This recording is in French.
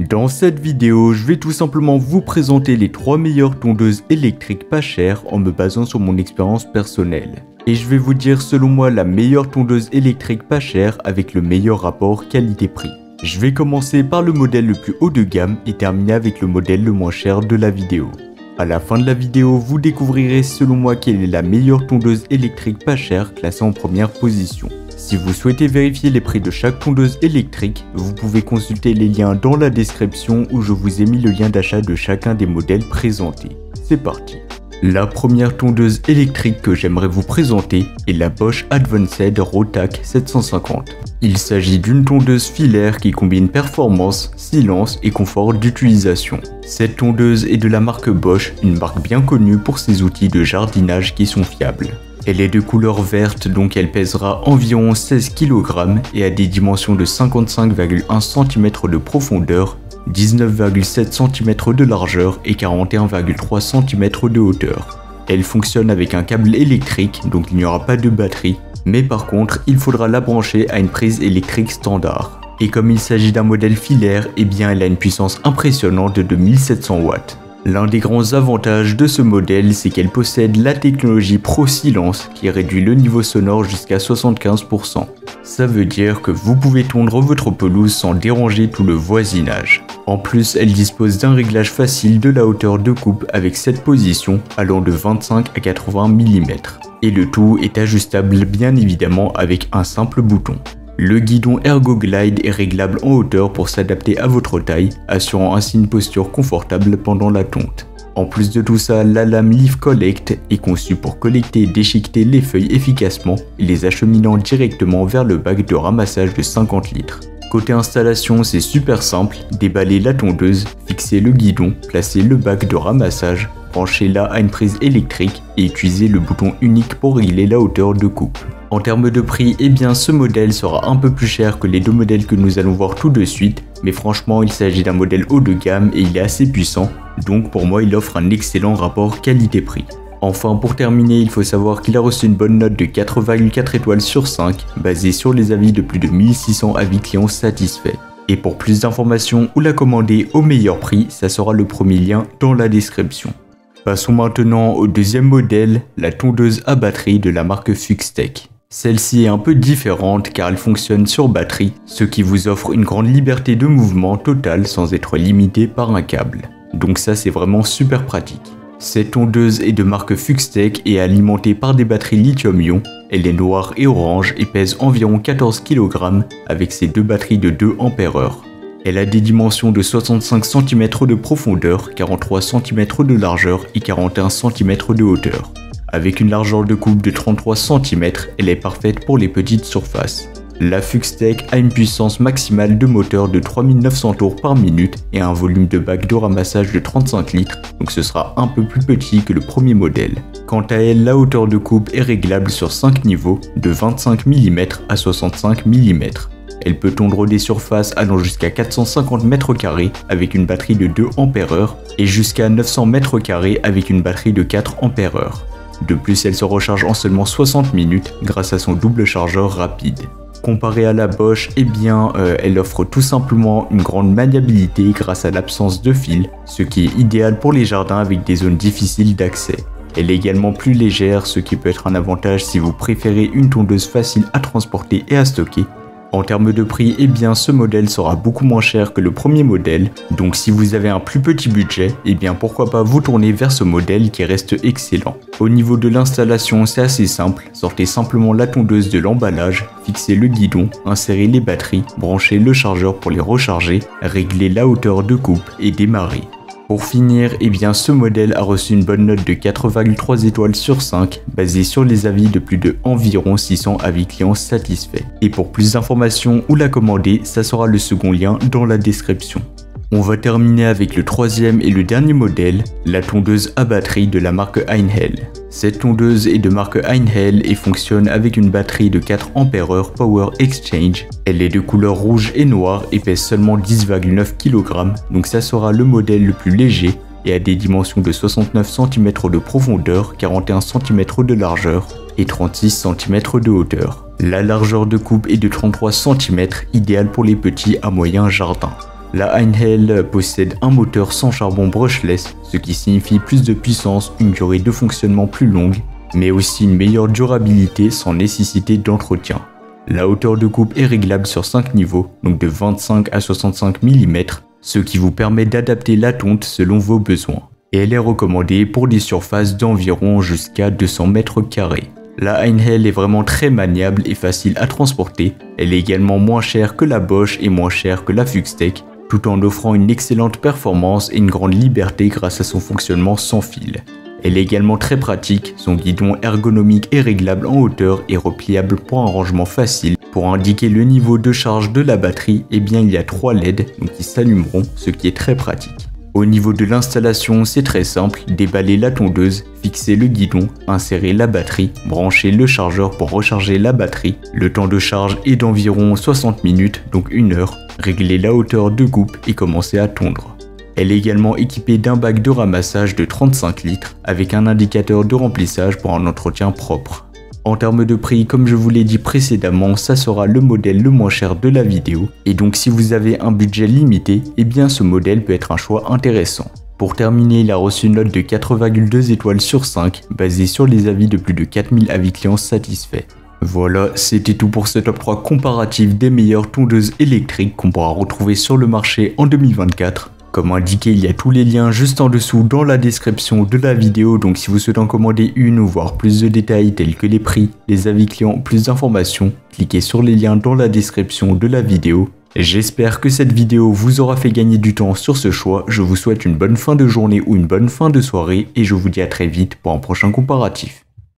Dans cette vidéo, je vais tout simplement vous présenter les 3 meilleures tondeuses électriques pas chères en me basant sur mon expérience personnelle. Et je vais vous dire selon moi la meilleure tondeuse électrique pas chère avec le meilleur rapport qualité-prix. Je vais commencer par le modèle le plus haut de gamme et terminer avec le modèle le moins cher de la vidéo. À la fin de la vidéo, vous découvrirez selon moi quelle est la meilleure tondeuse électrique pas chère classée en première position. Si vous souhaitez vérifier les prix de chaque tondeuse électrique, vous pouvez consulter les liens dans la description où je vous ai mis le lien d'achat de chacun des modèles présentés. C'est parti. La première tondeuse électrique que j'aimerais vous présenter est la Bosch Advanced Rotac 750. Il s'agit d'une tondeuse filaire qui combine performance, silence et confort d'utilisation. Cette tondeuse est de la marque Bosch, une marque bien connue pour ses outils de jardinage qui sont fiables. Elle est de couleur verte, donc elle pèsera environ 16 kg et a des dimensions de 55,1 cm de profondeur, 19,7 cm de largeur et 41,3 cm de hauteur. Elle fonctionne avec un câble électrique, donc il n'y aura pas de batterie, mais par contre il faudra la brancher à une prise électrique standard. Et comme il s'agit d'un modèle filaire, eh bien elle a une puissance impressionnante de 1700 watts. L'un des grands avantages de ce modèle, c'est qu'elle possède la technologie Pro Silence qui réduit le niveau sonore jusqu'à 75%. Ça veut dire que vous pouvez tondre votre pelouse sans déranger tout le voisinage. En plus, elle dispose d'un réglage facile de la hauteur de coupe avec 7 positions allant de 25 à 80 mm. Et le tout est ajustable bien évidemment avec un simple bouton. Le guidon ErgoGlide est réglable en hauteur pour s'adapter à votre taille, assurant ainsi une posture confortable pendant la tonte. En plus de tout ça, la lame Leaf Collect est conçue pour collecter et déchiqueter les feuilles efficacement, les acheminant directement vers le bac de ramassage de 50 litres. Côté installation, c'est super simple, déballer la tondeuse, fixer le guidon, placer le bac de ramassage, brancher là à une prise électrique et utiliser le bouton unique pour régler la hauteur de coupe. En termes de prix, eh bien ce modèle sera un peu plus cher que les deux modèles que nous allons voir tout de suite, mais franchement il s'agit d'un modèle haut de gamme et il est assez puissant, donc pour moi il offre un excellent rapport qualité-prix. Enfin pour terminer, il faut savoir qu'il a reçu une bonne note de 4,4 étoiles sur 5, basée sur les avis de plus de 1600 avis clients satisfaits. Et pour plus d'informations ou la commander au meilleur prix, ça sera le premier lien dans la description. Passons maintenant au deuxième modèle, la tondeuse à batterie de la marque Fuxtech. Celle-ci est un peu différente car elle fonctionne sur batterie, ce qui vous offre une grande liberté de mouvement totale sans être limité par un câble. Donc ça c'est vraiment super pratique. Cette tondeuse est de marque Fuxtech et est alimentée par des batteries lithium-ion. Elle est noire et orange et pèse environ 14 kg avec ses deux batteries de 2 Ah. Elle a des dimensions de 65 cm de profondeur, 43 cm de largeur et 41 cm de hauteur. Avec une largeur de coupe de 33 cm, elle est parfaite pour les petites surfaces. La Fuxtech a une puissance maximale de moteur de 3900 tours par minute et un volume de bac de ramassage de 35 litres, donc ce sera un peu plus petit que le premier modèle. Quant à elle, la hauteur de coupe est réglable sur 5 niveaux, de 25 mm à 65 mm. Elle peut tondre des surfaces allant jusqu'à 450 m² avec une batterie de 2 Ah et jusqu'à 900 m² avec une batterie de 4 Ah. De plus, elle se recharge en seulement 60 minutes grâce à son double chargeur rapide. Comparée à la Bosch, eh bien, elle offre tout simplement une grande maniabilité grâce à l'absence de fil, ce qui est idéal pour les jardins avec des zones difficiles d'accès. Elle est également plus légère, ce qui peut être un avantage si vous préférez une tondeuse facile à transporter et à stocker. En termes de prix, eh bien ce modèle sera beaucoup moins cher que le premier modèle, donc si vous avez un plus petit budget, eh bien pourquoi pas vous tourner vers ce modèle qui reste excellent. Au niveau de l'installation, c'est assez simple, sortez simplement la tondeuse de l'emballage, fixez le guidon, insérez les batteries, branchez le chargeur pour les recharger, réglez la hauteur de coupe et démarrez. Pour finir, eh bien ce modèle a reçu une bonne note de 4,3 étoiles sur 5, basée sur les avis de plus de environ 600 avis clients satisfaits. Et pour plus d'informations ou la commander, ça sera le second lien dans la description. On va terminer avec le troisième et le dernier modèle, la tondeuse à batterie de la marque Einhell. Cette tondeuse est de marque Einhell et fonctionne avec une batterie de 4 Ah Power Exchange. Elle est de couleur rouge et noire et pèse seulement 10,9 kg, donc ça sera le modèle le plus léger et a des dimensions de 69 cm de profondeur, 41 cm de largeur et 36 cm de hauteur. La largeur de coupe est de 33 cm, idéale pour les petits à moyen jardin. La Einhell possède un moteur sans charbon brushless, ce qui signifie plus de puissance, une durée de fonctionnement plus longue, mais aussi une meilleure durabilité sans nécessité d'entretien. La hauteur de coupe est réglable sur 5 niveaux, donc de 25 à 65 mm, ce qui vous permet d'adapter la tonte selon vos besoins. Et elle est recommandée pour des surfaces d'environ jusqu'à 200 mètres carrés. La Einhell est vraiment très maniable et facile à transporter. Elle est également moins chère que la Bosch et moins chère que la Fuxtech, tout en offrant une excellente performance et une grande liberté grâce à son fonctionnement sans fil. Elle est également très pratique, son guidon ergonomique est réglable en hauteur et repliable pour un rangement facile. Pour indiquer le niveau de charge de la batterie, il y a 3 LED qui s'allumeront, ce qui est très pratique. Au niveau de l'installation, c'est très simple, déballer la tondeuse, fixer le guidon, insérer la batterie, brancher le chargeur pour recharger la batterie. Le temps de charge est d'environ 60 minutes, donc 1 heure. Régler la hauteur de coupe et commencer à tondre. Elle est également équipée d'un bac de ramassage de 35 litres avec un indicateur de remplissage pour un entretien propre. En termes de prix, comme je vous l'ai dit précédemment, ça sera le modèle le moins cher de la vidéo. Et donc si vous avez un budget limité, ce modèle peut être un choix intéressant. Pour terminer, il a reçu une note de 4,2 étoiles sur 5, basée sur les avis de plus de 4000 avis clients satisfaits. Voilà, c'était tout pour ce top 3 comparatif des meilleures tondeuses électriques qu'on pourra retrouver sur le marché en 2024. Comme indiqué, il y a tous les liens juste en dessous dans la description de la vidéo, donc si vous souhaitez en commander une ou voir plus de détails tels que les prix, les avis clients, plus d'informations, cliquez sur les liens dans la description de la vidéo. J'espère que cette vidéo vous aura fait gagner du temps sur ce choix, je vous souhaite une bonne fin de journée ou une bonne fin de soirée et je vous dis à très vite pour un prochain comparatif.